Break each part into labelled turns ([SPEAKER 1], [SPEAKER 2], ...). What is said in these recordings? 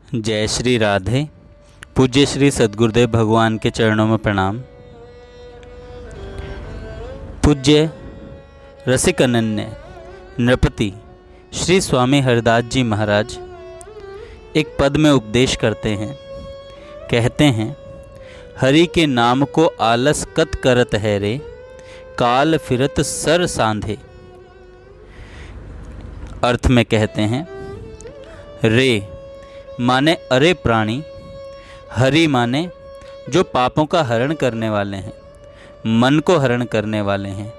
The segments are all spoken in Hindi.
[SPEAKER 1] जय श्री राधे। पूज्य श्री सद्गुरुदेव भगवान के चरणों में प्रणाम। पूज्य रसिक अनन्य नृपति श्री स्वामी हरिदास जी महाराज एक पद में उपदेश करते हैं। कहते हैं, हरि के नाम को आलस कत करत है रे, काल फिरत सर सांधे। अर्थ में कहते हैं, रे माने अरे प्राणी, हरि माने जो पापों का हरण करने वाले हैं, मन को हरण करने वाले हैं।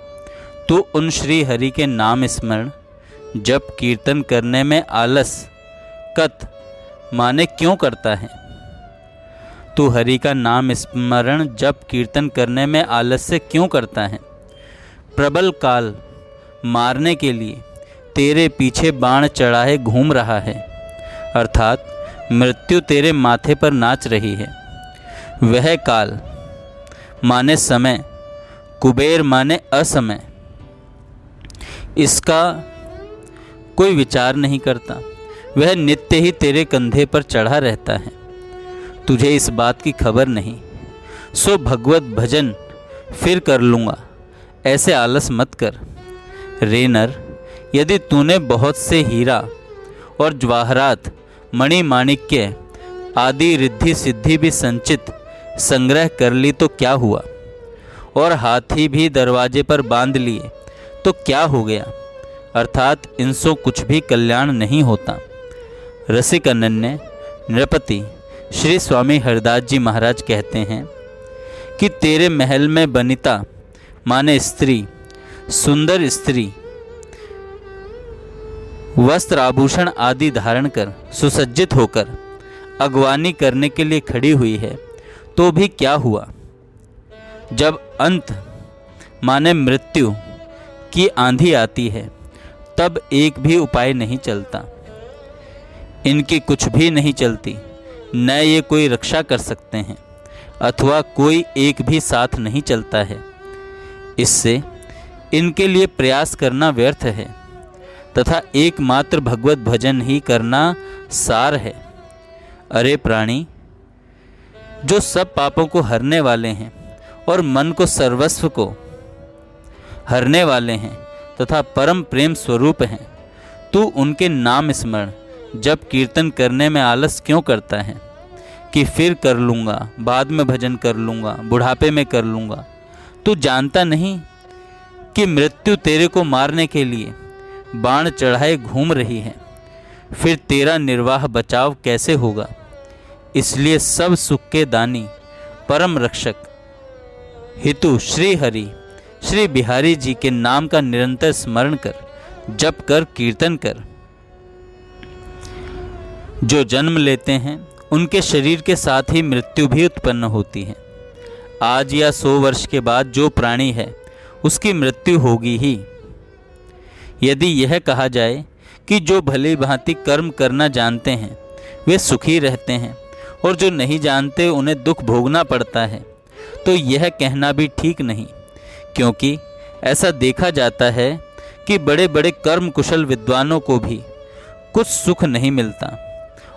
[SPEAKER 1] तो उन श्री हरि के नाम स्मरण जप कीर्तन करने में आलस कत माने क्यों करता है। तू हरि का नाम स्मरण जप कीर्तन करने में आलस्य क्यों करता है। प्रबल काल मारने के लिए तेरे पीछे बाण चढ़ाए घूम रहा है, अर्थात मृत्यु तेरे माथे पर नाच रही है। वह काल माने समय, कुबेर माने असमय, इसका कोई विचार नहीं करता। वह नित्य ही तेरे कंधे पर चढ़ा रहता है, तुझे इस बात की खबर नहीं। सो भगवत भजन फिर कर लूँगा, ऐसे आलस मत कर। रे नर, यदि तूने बहुत से हीरा और जवाहरात मणि माणिक्य आदि रिद्धि सिद्धि भी संचित संग्रह कर ली तो क्या हुआ, और हाथी भी दरवाजे पर बांध लिए तो क्या हो गया, अर्थात इनसे कुछ भी कल्याण नहीं होता। रसिक अनन्य नृपति श्री स्वामी हरिदास जी महाराज कहते हैं कि तेरे महल में बनिता माने स्त्री, सुंदर स्त्री वस्त्र आभूषण आदि धारण कर सुसज्जित होकर अगवानी करने के लिए खड़ी हुई है, तो भी क्या हुआ। जब अंत माने मृत्यु की आंधी आती है, तब एक भी उपाय नहीं चलता। इनकी कुछ भी नहीं चलती, न ये कोई रक्षा कर सकते हैं अथवा कोई एक भी साथ नहीं चलता है। इससे इनके लिए प्रयास करना व्यर्थ है तथा एकमात्र भगवत भजन ही करना सार है। अरे प्राणी, जो सब पापों को हरने वाले हैं और मन को सर्वस्व को हरने वाले हैं तथा परम प्रेम स्वरूप हैं, तू उनके नाम स्मरण जब कीर्तन करने में आलस क्यों करता है कि फिर कर लूँगा, बाद में भजन कर लूँगा, बुढ़ापे में कर लूँगा। तू जानता नहीं कि मृत्यु तेरे को मारने के लिए बाण चढ़ाए घूम रही है, फिर तेरा निर्वाह बचाव कैसे होगा। इसलिए सब सुख के दानी परम रक्षक हितु श्री हरि श्री बिहारी जी के नाम का निरंतर स्मरण कर, जप कर, कीर्तन कर। जो जन्म लेते हैं उनके शरीर के साथ ही मृत्यु भी उत्पन्न होती है। आज या 100 वर्ष के बाद जो प्राणी है उसकी मृत्यु होगी ही। यदि यह कहा जाए कि जो भली भांति कर्म करना जानते हैं वे सुखी रहते हैं और जो नहीं जानते उन्हें दुख भोगना पड़ता है, तो यह कहना भी ठीक नहीं, क्योंकि ऐसा देखा जाता है कि बड़े बड़े कर्म कुशल विद्वानों को भी कुछ सुख नहीं मिलता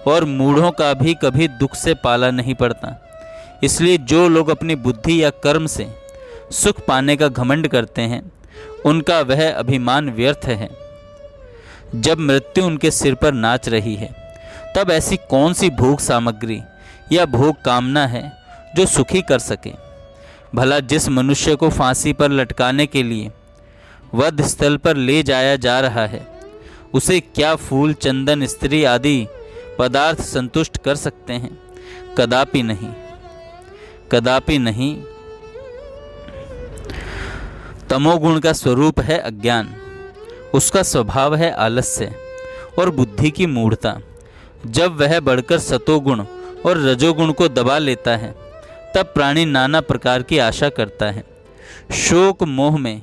[SPEAKER 1] और मूढ़ों का भी कभी दुख से पाला नहीं पड़ता। इसलिए जो लोग अपनी बुद्धि या कर्म से सुख पाने का घमंड करते हैं, उनका वह अभिमान व्यर्थ है। जब मृत्यु उनके सिर पर नाच रही है, तब ऐसी कौन सी भोग सामग्री या भोग कामना है जो सुखी कर सके। भला जिस मनुष्य को फांसी पर लटकाने के लिए वध स्थल पर ले जाया जा रहा है, उसे क्या फूल, चंदन, स्त्री आदि पदार्थ संतुष्ट कर सकते हैं? कदापि नहीं, कदापि नहीं। तमोगुण का स्वरूप है अज्ञान, उसका स्वभाव है आलस्य और बुद्धि की मूढ़ता। जब वह बढ़कर सतोगुण और रजोगुण को दबा लेता है, तब प्राणी नाना प्रकार की आशा करता है, शोक मोह में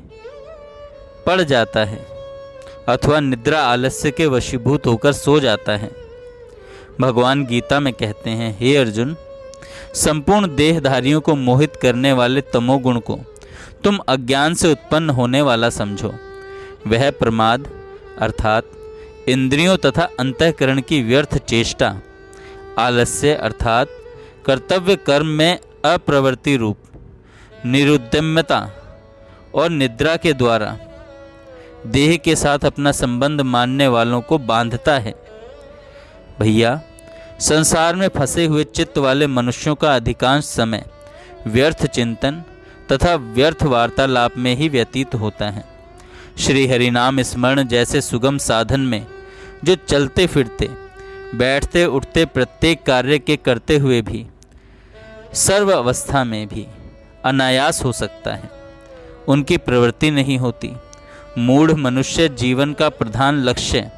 [SPEAKER 1] पड़ जाता है अथवा निद्रा आलस्य के वशीभूत होकर सो जाता है। भगवान गीता में कहते हैं, हे अर्जुन, संपूर्ण देहधारियों को मोहित करने वाले तमोगुण को तुम अज्ञान से उत्पन्न होने वाला समझो। वह प्रमाद अर्थात इंद्रियों तथा अंतःकरण की व्यर्थ चेष्टा, आलस्य अर्थात कर्तव्य कर्म में अप्रवृत्ति रूप निरुद्यम्यता और निद्रा के द्वारा देह के साथ अपना संबंध मानने वालों को बांधता है। भैया, संसार में फंसे हुए चित्त वाले मनुष्यों का अधिकांश समय व्यर्थ चिंतन तथा व्यर्थ वार्तालाप में ही व्यतीत होता है। श्री हरिनाम स्मरण जैसे सुगम साधन में जो चलते फिरते बैठते उठते प्रत्येक कार्य के करते हुए भी सर्व अवस्था में भी अनायास हो सकता है, उनकी प्रवृत्ति नहीं होती। मूढ़ मनुष्य जीवन का प्रधान लक्ष्य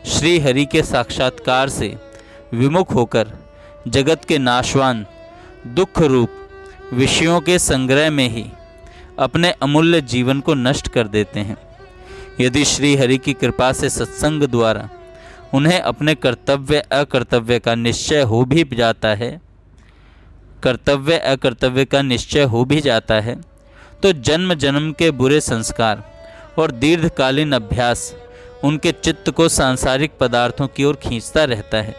[SPEAKER 1] श्री हरि के साक्षात्कार से विमुख होकर जगत के नाशवान दुख रूप विषयों के संग्रह में ही अपने अमूल्य जीवन को नष्ट कर देते हैं। यदि श्री हरि की कृपा से सत्संग द्वारा उन्हें अपने कर्तव्य अकर्तव्य का निश्चय हो भी जाता है, कर्तव्य अकर्तव्य का निश्चय हो भी जाता है, तो जन्म जन्म के बुरे संस्कार और दीर्घकालीन अभ्यास उनके चित्त को सांसारिक पदार्थों की ओर खींचता रहता है।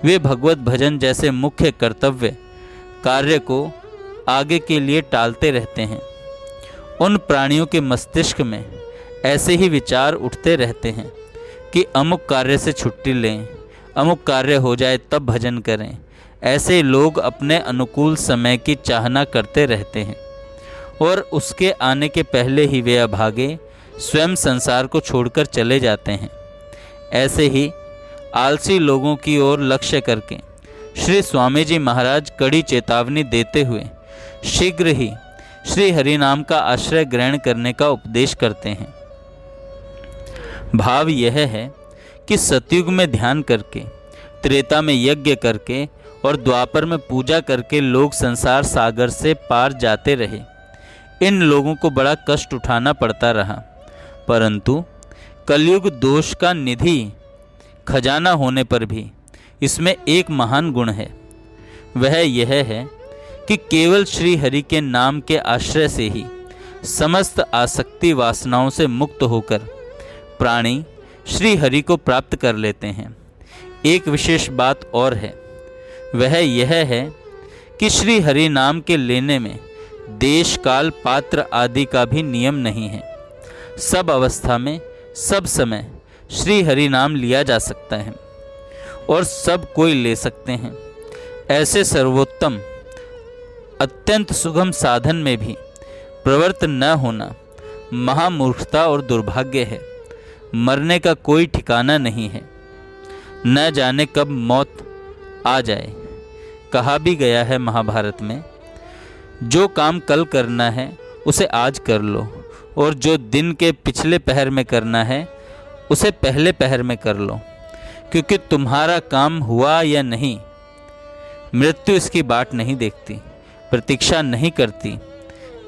[SPEAKER 1] वे भगवत भजन जैसे मुख्य कर्तव्य कार्य को आगे के लिए टालते रहते हैं। उन प्राणियों के मस्तिष्क में ऐसे ही विचार उठते रहते हैं कि अमुक कार्य से छुट्टी लें, अमुक कार्य हो जाए तब भजन करें। ऐसे लोग अपने अनुकूल समय की चाहना करते रहते हैं और उसके आने के पहले ही वे अभागे स्वयं संसार को छोड़कर चले जाते हैं। ऐसे ही आलसी लोगों की ओर लक्ष्य करके श्री स्वामी जी महाराज कड़ी चेतावनी देते हुए शीघ्र ही श्री हरि नाम का आश्रय ग्रहण करने का उपदेश करते हैं। भाव यह है कि सतयुग में ध्यान करके, त्रेता में यज्ञ करके और द्वापर में पूजा करके लोग संसार सागर से पार जाते रहे। इन लोगों को बड़ा कष्ट उठाना पड़ता रहा, परंतु कलयुग दोष का निधि खजाना होने पर भी इसमें एक महान गुण है। वह यह है कि केवल श्री हरि के नाम के आश्रय से ही समस्त आसक्ति वासनाओं से मुक्त होकर प्राणी श्री हरि को प्राप्त कर लेते हैं। एक विशेष बात और है, वह यह है कि श्री हरि नाम के लेने में देश काल पात्र आदि का भी नियम नहीं है। सब अवस्था में सब समय श्री हरि नाम लिया जा सकता है और सब कोई ले सकते हैं। ऐसे सर्वोत्तम अत्यंत सुगम साधन में भी प्रवृत्त न होना महामूर्खता और दुर्भाग्य है। मरने का कोई ठिकाना नहीं है, न जाने कब मौत आ जाए। कहा भी गया है महाभारत में, जो काम कल करना है उसे आज कर लो और जो दिन के पिछले पहर में करना है उसे पहले पहर में कर लो, क्योंकि तुम्हारा काम हुआ या नहीं, मृत्यु इसकी बाट नहीं देखती, प्रतीक्षा नहीं करती।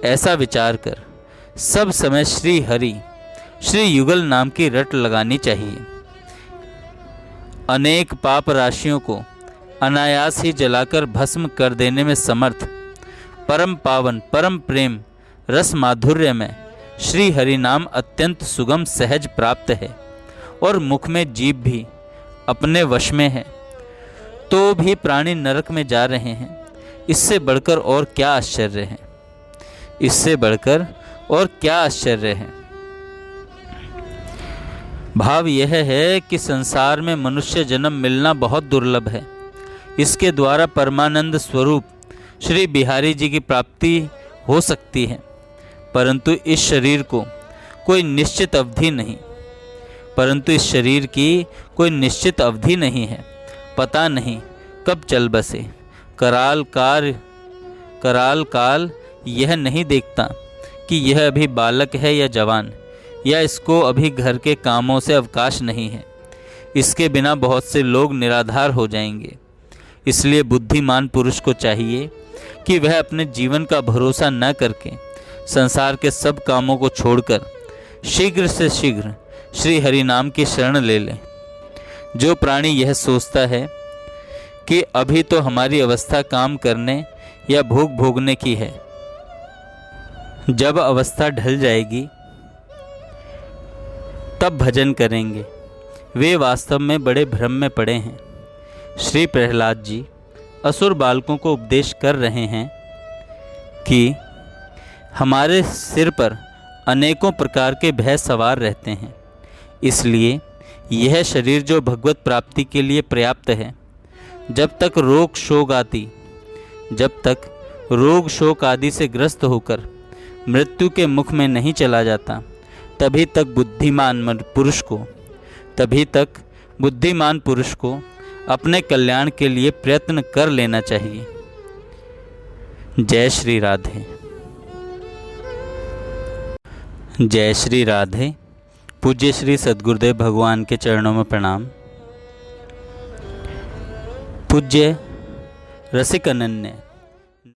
[SPEAKER 1] ऐसा विचार कर सब समय श्री हरि श्री युगल नाम की रट लगानी चाहिए। अनेक पाप राशियों को अनायास ही जलाकर भस्म कर देने में समर्थ परम पावन परम प्रेम रस माधुर्य में श्री हरि नाम अत्यंत सुगम सहज प्राप्त है और मुख में जीभ भी अपने वश में है, तो भी प्राणी नरक में जा रहे हैं। इससे बढ़कर और क्या आश्चर्य है, इससे बढ़कर और क्या आश्चर्य है। भाव यह है कि संसार में मनुष्य जन्म मिलना बहुत दुर्लभ है। इसके द्वारा परमानंद स्वरूप श्री बिहारी जी की प्राप्ति हो सकती है, परंतु इस शरीर को कोई निश्चित अवधि नहीं, परंतु इस शरीर की कोई निश्चित अवधि नहीं है। पता नहीं कब चल बसे। कराल काल यह नहीं देखता कि यह अभी बालक है या जवान, या इसको अभी घर के कामों से अवकाश नहीं है। इसके बिना बहुत से लोग निराधार हो जाएंगे। इसलिए बुद्धिमान पुरुष को चाहिए कि वह अपने जीवन का भरोसा न करके संसार के सब कामों को छोड़कर शीघ्र से शीघ्र श्री हरि नाम की शरण ले ले। जो प्राणी यह सोचता है कि अभी तो हमारी अवस्था काम करने या भोग भोगने की है, जब अवस्था ढल जाएगी तब भजन करेंगे, वे वास्तव में बड़े भ्रम में पड़े हैं। श्री प्रहलाद जी असुर बालकों को उपदेश कर रहे हैं कि हमारे सिर पर अनेकों प्रकार के भय सवार रहते हैं, इसलिए यह शरीर जो भगवत प्राप्ति के लिए पर्याप्त है, जब तक रोग शोक आदि से ग्रस्त होकर मृत्यु के मुख में नहीं चला जाता, तभी तक बुद्धिमान पुरुष को अपने कल्याण के लिए प्रयत्न कर लेना चाहिए। जय श्री राधे। जय श्री राधे। पूज्य श्री सद्गुरुदेव भगवान के चरणों में प्रणाम। पूज्य रसिक अनन्य